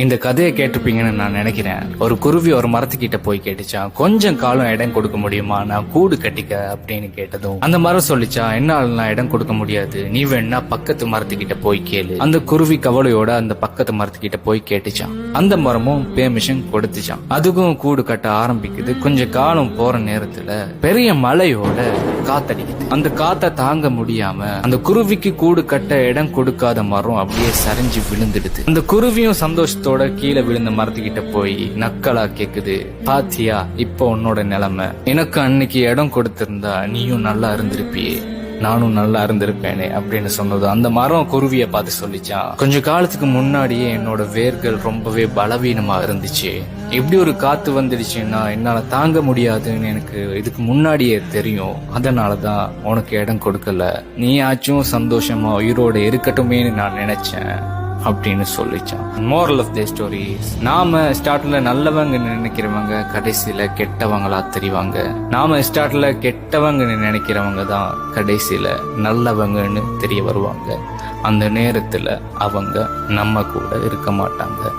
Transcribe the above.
இந்த கதையை கேட்டிருப்பீங்கன்னு நான் நினைக்கிறேன். ஒரு குருவி ஒரு மரத்துக்கிட்ட போய் கேட்டுச்சான், கொஞ்சம் காலம் இடம் கொடுக்க முடியுமா, நான் கூடு கட்டிக்க அப்படின்னு கேட்டதும் அந்த மரம் சொல்லிச்சா, என்னால நான் இடம் கொடுக்க முடியாது, நீ வேணா பக்கத்து மரத்துக்கிட்ட போய் கேளு. அந்த குருவி கவலையோட அந்த பக்கத்து மரத்துக்கிட்ட போய் கேட்டுச்சான். அந்த மரமும் பெர்மிஷன் கொடுத்துச்சான். அதுக்கும் கூடு கட்ட ஆரம்பிக்குது. கொஞ்ச காலம் போற நேரத்துல பெரிய மழையோட காத்தடிக்குது. அந்த காத்த தாங்க முடியாம அந்த குருவிக்கு கூடு கட்ட இடம் கொடுக்காத மரம் அப்படியே சரிஞ்சு விழுந்துடுது. அந்த குருவியும் சந்தோஷத்தோட கீழே விழுந்த மரத்துக்கிட்ட போய் நக்கலா கேக்குது, பாத்தியா இப்ப உன்னோட நிலைமை, எனக்கு அன்னைக்கு இடம் கொடுத்திருந்தா நீயும் நல்லா இருந்திருப்பியே, நானும் நல்லா இருந்திருப்பேனே அப்படின்னு சொன்னது. அந்த மரம் குருவிய பார்த்து சொல்லிச்சான், கொஞ்ச காலத்துக்கு முன்னாடியே என்னோட வேர்கள் ரொம்பவே பலவீனமா இருந்துச்சு. எப்படி ஒரு காத்து வந்துடுச்சுன்னா என்னால தாங்க முடியாதுன்னு எனக்கு இதுக்கு முன்னாடியே தெரியும். அதனாலதான் உனக்கு இடம் கொடுக்கல, நீயாச்சும் சந்தோஷமா உயிரோட இருக்கட்டுமேன்னு நான் நினைச்சேன் அப்படின்னு சொல்லிச்சான். மோரல் ஆஃப் தி ஸ்டோரி, நாம ஸ்டார்ட்ல நல்லவங்க நினைக்கிறவங்க கடைசியில கெட்டவங்களா தெரிவாங்க. நாம ஸ்டார்ட்ல கெட்டவங்க நினைக்கிறவங்க தான் கடைசியில நல்லவங்கன்னு தெரிய வருவாங்க. அந்த நேரத்துல அவங்க நம்ம கூட இருக்க மாட்டாங்க.